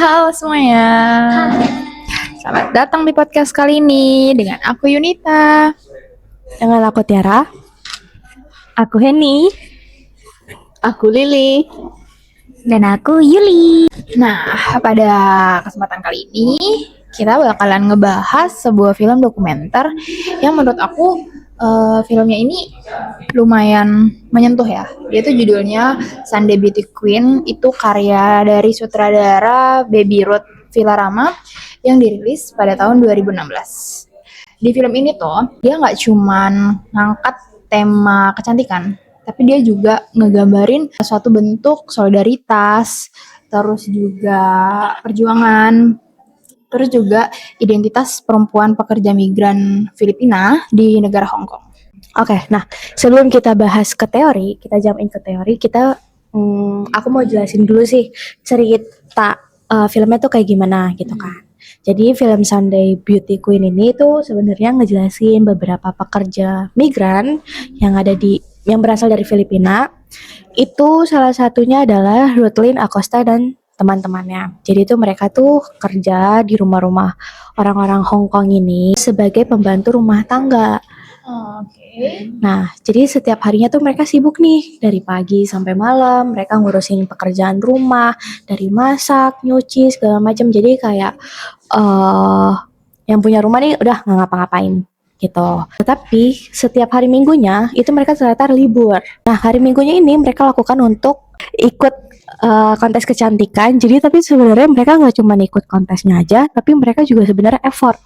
Halo semuanya. Selamat datang di podcast kali ini dengan aku Yunita. Dengan aku Tiara. Aku Heni. Aku Lili. Dan aku Yuli. Nah, pada kesempatan kali ini kita bakalan ngebahas sebuah film dokumenter yang menurut aku filmnya ini lumayan menyentuh ya. Dia tuh judulnya Sunday Beauty Queen. Itu karya dari sutradara Baby Ruth Villarama yang dirilis pada tahun 2016. Di film ini tuh dia nggak cuman ngangkat tema kecantikan, tapi dia juga ngegambarin suatu bentuk solidaritas, terus juga perjuangan, terus juga identitas perempuan pekerja migran Filipina di negara Hong Kong. Oke, nah sebelum kita bahas ke teori, kita jumpin ke teori, aku mau jelasin dulu sih cerita filmnya tuh kayak gimana gitu kan. Jadi film Sunday Beauty Queen ini tuh sebenarnya ngejelasin beberapa pekerja migran yang berasal dari Filipina. Itu salah satunya adalah Ruthlyn Acosta dan teman-temannya. Jadi itu mereka tuh kerja di rumah-rumah orang-orang Hong Kong ini sebagai pembantu rumah tangga. Oke. Nah, jadi setiap harinya tuh mereka sibuk nih dari pagi sampai malam. Mereka ngurusin pekerjaan rumah, dari masak, nyuci segala macam. Jadi kayak yang punya rumah nih udah nggak ngapa-ngapain gitu. Tetapi setiap hari minggunya itu mereka ternyata libur. Nah, hari minggunya ini mereka lakukan untuk ikut kontes kecantikan. Jadi tapi sebenarnya mereka nggak cuma ikut kontesnya aja, tapi mereka juga sebenarnya effort.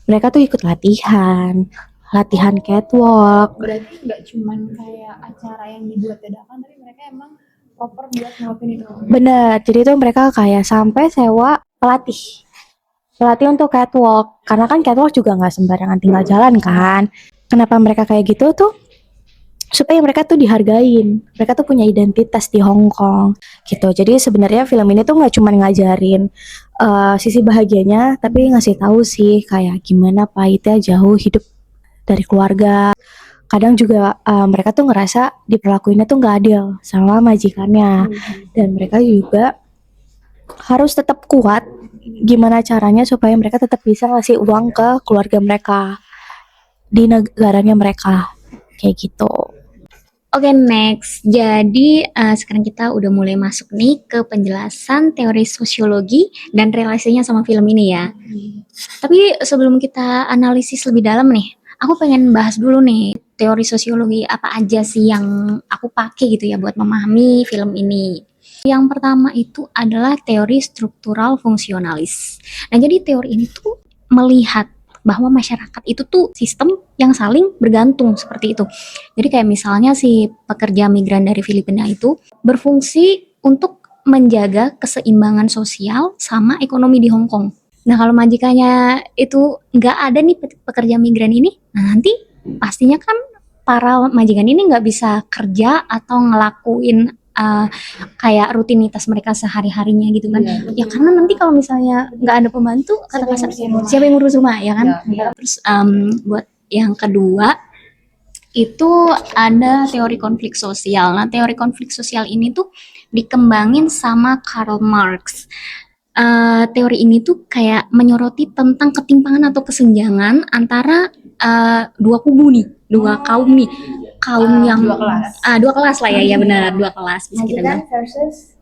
Mereka tuh ikut latihan catwalk. Berarti nggak cuman kayak acara yang dibuat dadakan, tapi mereka emang proper buat ngelakuin itu. Bener, jadi tuh mereka kayak sampai sewa pelatih untuk catwalk. Karena kan catwalk juga nggak sembarangan tinggal jalan kan. Kenapa mereka kayak gitu tuh? Supaya mereka tuh dihargain, mereka tuh punya identitas di Hong Kong gitu. Jadi sebenarnya film ini tuh nggak cuma ngajarin sisi bahagianya, tapi ngasih tahu sih kayak gimana pahitnya jauh hidup dari keluarga. Kadang juga mereka tuh ngerasa diperlakuinnya tuh nggak adil sama majikannya, dan mereka juga harus tetap kuat. Gimana caranya supaya mereka tetap bisa ngasih uang ke keluarga mereka di negaranya mereka kayak gitu. Oke, next. Jadi sekarang kita udah mulai masuk nih ke penjelasan teori sosiologi dan relasinya sama film ini ya. Tapi sebelum kita analisis lebih dalam nih, aku pengen bahas dulu nih teori sosiologi apa aja sih yang aku pakai gitu ya buat memahami film ini. Yang pertama itu adalah teori struktural fungsionalis. Nah, jadi teori ini tuh melihat bahwa masyarakat itu tuh sistem yang saling bergantung seperti itu. Jadi kayak misalnya si pekerja migran dari Filipina itu berfungsi untuk menjaga keseimbangan sosial sama ekonomi di Hong Kong. Nah, kalau majikannya itu nggak ada nih pekerja migran ini, nah nanti pastinya kan para majikan ini nggak bisa kerja atau ngelakuin kayak rutinitas mereka sehari-harinya gitu kan. Ya karena nanti kalau misalnya nggak ada pembantu, kata kasar siapa yang ngurus rumah ya kan. Terus buat yang kedua itu ada teori konflik sosial. Nah, teori konflik sosial ini tuh dikembangin sama Karl Marx. Teori ini tuh kayak menyoroti tentang ketimpangan atau kesenjangan antara dua kubu nih, dua kaum nih, kaum yang dua kelas lah ya benar, dua kelas bisa kita bilang. Versus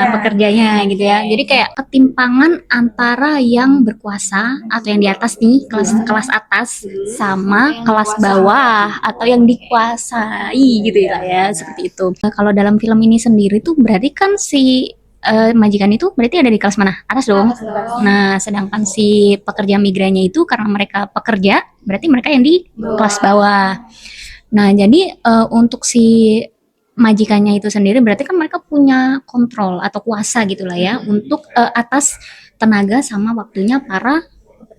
Pekerjanya gitu ya. Jadi kayak ketimpangan antara yang berkuasa atau yang di atas nih, kelas atas sama kelas bawah atau yang dikuasai gitu ya, seperti itu. Kalau dalam film ini sendiri tuh berarti kan si majikan itu berarti ada di kelas mana? Atas dong. Nah, sedangkan si pekerja migrannya itu karena mereka pekerja, berarti mereka yang di kelas bawah. Nah, jadi untuk si majikannya itu sendiri berarti kan mereka punya kontrol atau kuasa gitulah ya untuk atas tenaga sama waktunya para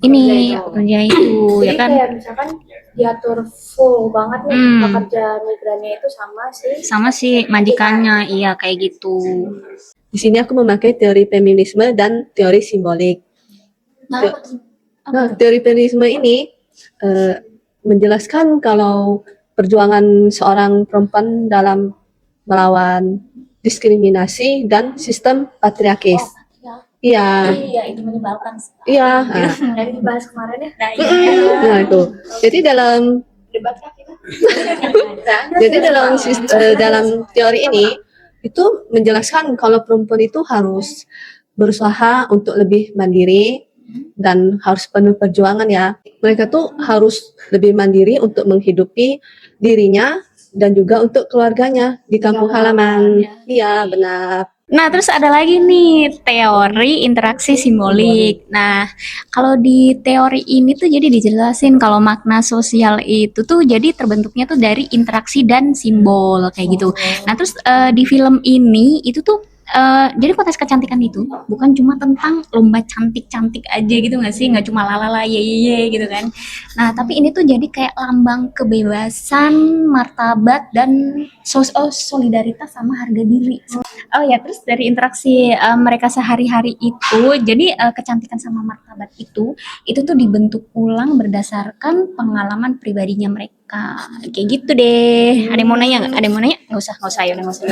ini pekerja itu. Jadi ya kan kayak misalkan diatur full banget nih pekerja migrannya itu sama si majikannya, iya kayak gitu. Di sini aku memakai teori feminisme dan teori simbolik. Teori feminisme ini menjelaskan kalau perjuangan seorang perempuan dalam melawan diskriminasi dan sistem patriarkis. Iya, Iya, itu menyebalkan. iya. Dari dibahas kemarin ya. Nah itu. Jadi dalam dalam teori ini itu menjelaskan kalau perempuan itu harus berusaha untuk lebih mandiri dan harus penuh perjuangan ya. Mereka tuh harus lebih mandiri untuk menghidupi dirinya dan juga untuk keluarganya di kampung halaman. Iya, benar. Nah, terus ada lagi nih teori interaksi simbolik. Nah, kalau di teori ini tuh jadi dijelasin kalau makna sosial itu tuh jadi terbentuknya tuh dari interaksi dan simbol kayak gitu. Nah, terus di film ini itu tuh jadi kontes kecantikan itu bukan cuma tentang lomba cantik-cantik aja gitu nggak sih? Nggak cuma lalala ye ye ye gitu kan. Nah, tapi ini tuh jadi kayak lambang kebebasan, martabat dan solidaritas sama harga diri. Oh ya, terus dari interaksi mereka sehari-hari itu, jadi kecantikan sama martabat itu tuh dibentuk ulang berdasarkan pengalaman pribadinya mereka. Kayak gitu deh. Ada yang mau nanya nggak? Ada yang mau nanya? Nggak usah, ya udah nggak usah.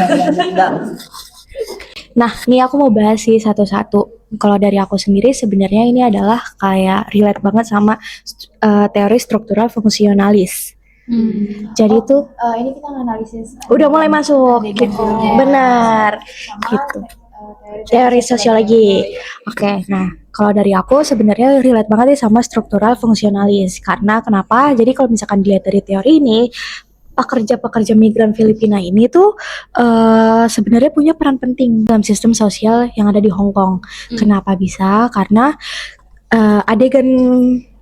Nah, nih aku mau bahas sih satu-satu. Kalau dari aku sendiri sebenarnya ini adalah kayak relate banget sama teori struktural fungsionalis. Jadi tuh Ini kita analisis. udah mulai masuk gitu. Benar. Gitu. Teori sosiologi. Oke, nah kalau dari aku sebenarnya relate banget nih sama struktural fungsionalis. Karena kenapa? Jadi kalau misalkan dilihat dari teori ini, pekerja-pekerja migran Filipina ini tuh sebenarnya punya peran penting dalam sistem sosial yang ada di Hong Kong. Kenapa bisa? Karena adegan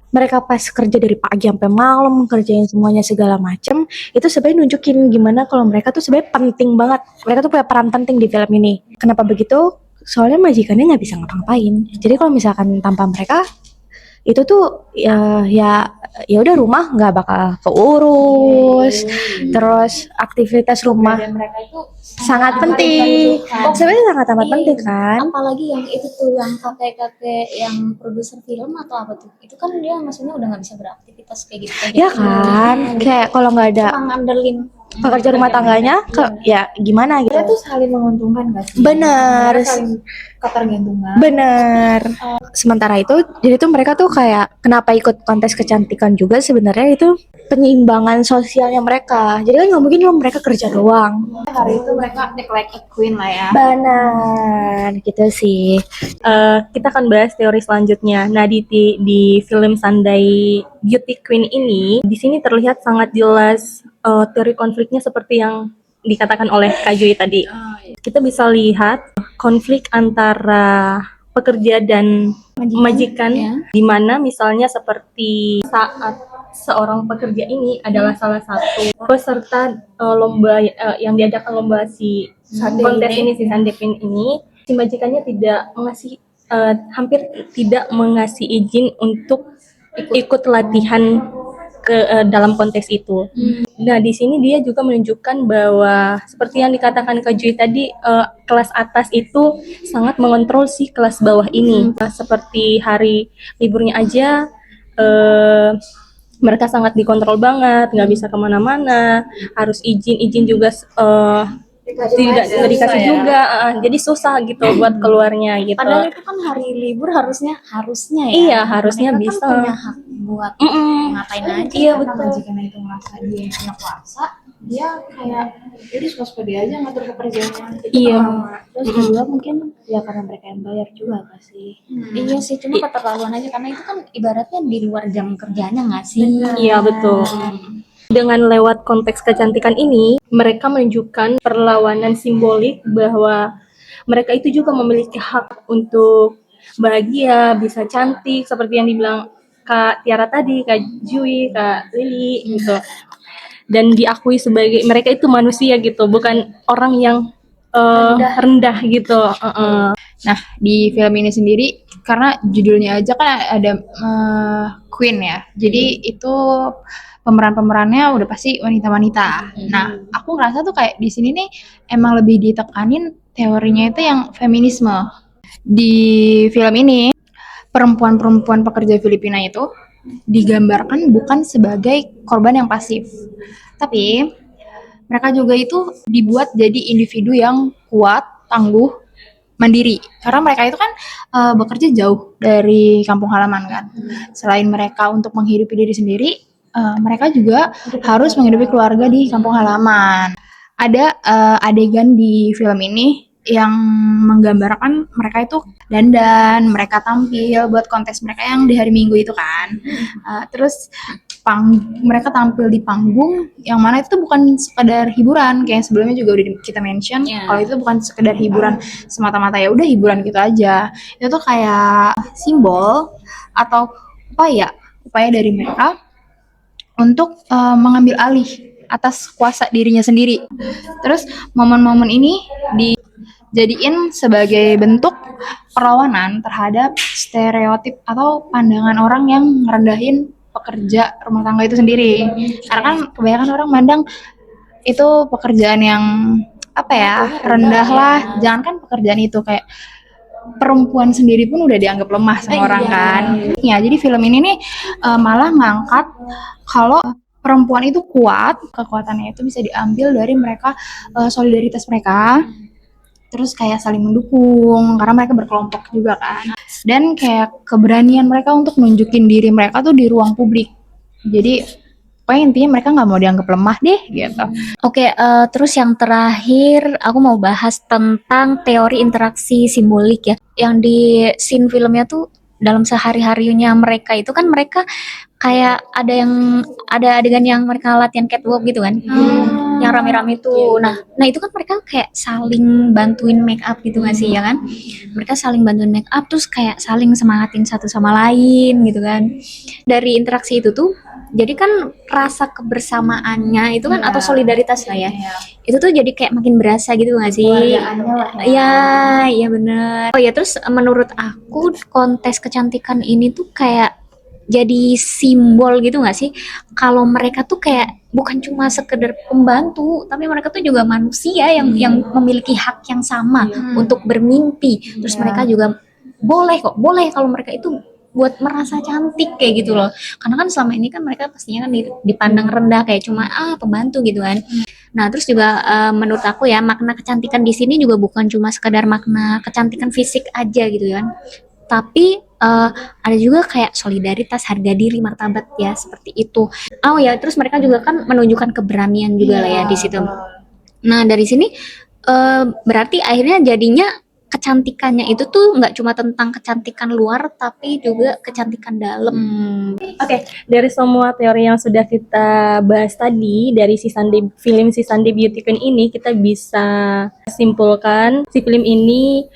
mereka pas kerja dari pagi sampai malam kerjain semuanya segala macem itu sebenarnya nunjukin gimana kalau mereka tuh sebenarnya penting banget, mereka tuh punya peran penting di film ini. Kenapa begitu? Soalnya majikannya nggak bisa ngapa-ngapain, jadi kalau misalkan tanpa mereka itu tuh ya udah rumah nggak bakal keurus, terus aktivitas rumah Mereka itu sangat penting, sebenarnya sangat amat penting kan. Apalagi yang itu tuh yang kakek-kakek yang produser film atau apa tuh, itu kan dia maksudnya udah nggak bisa beraktivitas kayak gitu. Ya kan, kayak kalau nggak ada Cuma ngandelin pekerja rumah tangganya ya gimana gitu. Mereka tuh saling menguntungkan gak sih? Benar. Mereka saling ketergantungan. Bener. Sementara itu, jadi tuh mereka tuh kayak kenapa ikut kontes kecantikan juga sebenarnya itu penyeimbangan sosialnya mereka. Jadi kan nggak mungkin loh mereka kerja doang. Hari itu mereka act like a queen lah ya. Benar, gitu sih. Kita akan bahas teori selanjutnya. Nah, di film Sunday Beauty Queen ini, di sini terlihat sangat jelas teori konfliknya seperti yang dikatakan oleh Kak Jui tadi. Kita bisa lihat konflik antara pekerja dan majikan, di mana misalnya seperti saat seorang pekerja ini adalah salah satu peserta lomba yang diadakan lomba si kontes ini, si Sunday Queen ini, si majikannya tidak mengasih hampir tidak mengasih izin untuk ikut latihan ke dalam kontes itu. Nah, di sini dia juga menunjukkan bahwa seperti yang dikatakan Kak Jui tadi, kelas atas itu sangat mengontrol si kelas bawah ini. Seperti hari liburnya aja, mereka sangat dikontrol banget, nggak bisa kemana-mana, harus izin juga tidak dikasih juga, jadi susah gitu buat keluarnya gitu. Padahal itu kan hari libur harusnya ya. Iya, harusnya Mereka bisa. kan punya hak buat ngapain aja. Iya, Karena betul. majikannya itu ngerasa dia yang punya kuasa, dia kayak jadi suka-suka dia aja ngatur pekerjaannya. Itu Iya. pertama. Terus kedua mungkin ya karena mereka yang bayar juga gak sih? Iya sih, cuma keterlaluan aja karena itu kan ibaratnya di luar jam kerjanya nggak sih? Iya, betul. Dengan lewat konteks kecantikan ini, mereka menunjukkan perlawanan simbolik bahwa mereka itu juga memiliki hak untuk bahagia, bisa cantik, seperti yang dibilang Kak Tiara tadi, Kak Jui, Kak Lili, gitu. Dan diakui sebagai mereka itu manusia gitu, bukan orang yang rendah gitu. Nah, di film ini sendiri karena judulnya aja kan ada Queen ya. Jadi itu pemerannya udah pasti wanita-wanita. Nah, aku ngerasa tuh kayak di sini nih emang lebih ditekanin teorinya itu yang feminisme. Di film ini perempuan-perempuan pekerja Filipina itu digambarkan bukan sebagai korban yang pasif, tapi mereka juga itu dibuat jadi individu yang kuat, tangguh, mandiri. Karena mereka itu kan bekerja jauh dari kampung halaman kan. Selain mereka untuk menghidupi diri sendiri, mereka juga harus menghidupi keluarga di kampung halaman. Ada adegan di film ini yang menggambarkan mereka itu dandan, mereka tampil buat kontes mereka yang di hari Minggu itu kan. Terus mereka tampil di panggung yang mana itu bukan sekedar hiburan kayak sebelumnya juga udah kita mention. Kalau itu bukan sekedar hiburan semata-mata, ya udah hiburan gitu aja. Itu tuh kayak simbol atau upaya dari mereka untuk mengambil alih atas kuasa dirinya sendiri. Terus momen-momen ini dijadiin sebagai bentuk perlawanan terhadap stereotip atau pandangan orang yang merendahin pekerja rumah tangga itu sendiri. Karena kan kebanyakan orang mandang itu pekerjaan yang rendah lah. Jangankan pekerjaan itu, kayak perempuan sendiri pun udah dianggap lemah sama orang kan. Ya, jadi film ini nih malah ngangkat kalau perempuan itu kuat, kekuatannya itu bisa diambil dari mereka, solidaritas mereka, terus kayak saling mendukung karena mereka berkelompok juga kan, dan kayak keberanian mereka untuk nunjukin diri mereka tuh di ruang publik. Jadi pokoknya intinya mereka nggak mau dianggap lemah deh gitu. Oke, terus yang terakhir aku mau bahas tentang teori interaksi simbolik ya. Yang di scene filmnya tuh dalam sehari-harinya mereka itu kan mereka kayak ada adegan yang mereka latihan catwalk gitu kan. Yang rame-rame tuh. Nah itu kan mereka kayak saling bantuin make up gitu nggak sih ya kan? Mereka saling bantuin make up terus kayak saling semangatin satu sama lain gitu kan. Dari interaksi itu tuh jadi kan rasa kebersamaannya itu kan atau solidaritas lah ya. Itu tuh jadi kayak makin berasa gitu nggak sih? Iya bener. Oh ya, terus menurut aku kontes kecantikan ini tuh kayak jadi simbol gitu nggak sih? Kalau mereka tuh kayak bukan cuma sekedar pembantu, tapi mereka tuh juga manusia yang memiliki hak yang sama untuk bermimpi. Terus mereka juga boleh kalau mereka itu buat merasa cantik kayak gitu loh. Karena kan selama ini kan mereka pastinya kan dipandang rendah kayak cuma pembantu gitu kan. Nah, terus juga menurut aku ya makna kecantikan di sini juga bukan cuma sekadar makna kecantikan fisik aja gitu kan. Tapi ada juga kayak solidaritas, harga diri, martabat ya seperti itu. Oh ya, terus mereka juga kan menunjukkan keberanian juga lah ya di situ. Nah, dari sini berarti akhirnya jadinya kecantikannya itu tuh nggak cuma tentang kecantikan luar tapi juga kecantikan dalam. Oke, dari semua teori yang sudah kita bahas tadi dari film Si Sunday Beauty Queen ini, kita bisa simpulkan si film ini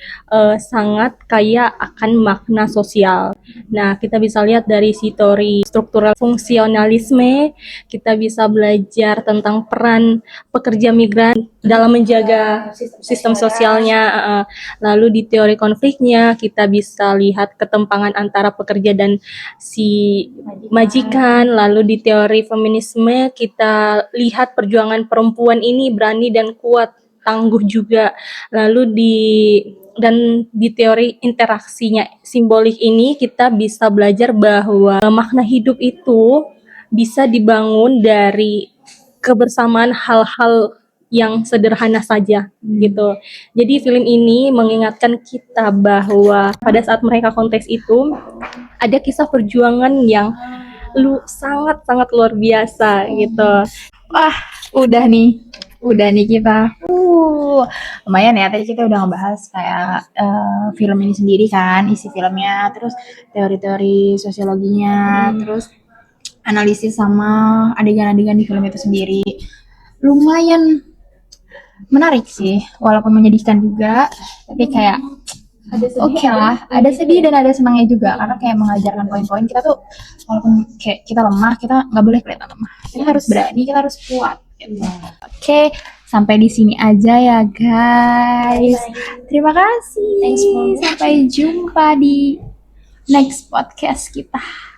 sangat kaya akan makna sosial. Nah, kita bisa lihat dari si teori struktural fungsionalisme, kita bisa belajar tentang peran pekerja migran dalam menjaga sistem sosialnya. Lalu di teori konfliknya kita bisa lihat ketimpangan antara pekerja dan si majikan. Lalu di teori feminisme kita lihat perjuangan perempuan ini berani dan kuat, tangguh juga. Lalu di teori interaksinya simbolik ini kita bisa belajar bahwa makna hidup itu bisa dibangun dari kebersamaan hal-hal yang sederhana saja gitu. Jadi film ini mengingatkan kita bahwa pada saat mereka kontes itu ada kisah perjuangan yang sangat-sangat luar biasa gitu. Wah, udah nih kita. Lumayan ya, tadi kita udah ngebahas kayak film ini sendiri kan, isi filmnya, terus teori-teori sosiologinya, terus analisis sama adegan-adegan di film itu sendiri. Lumayan menarik sih, walaupun menyedihkan juga, tapi kayak oke lah, ada sedih dan ada senangnya juga, karena kayak mengajarkan poin-poin kita tuh, walaupun kayak kita lemah, kita nggak boleh kelihatan lemah, kita harus berani, kita harus kuat gitu. Oke, sampai di sini aja ya guys. Terima kasih, sampai jumpa di next podcast kita.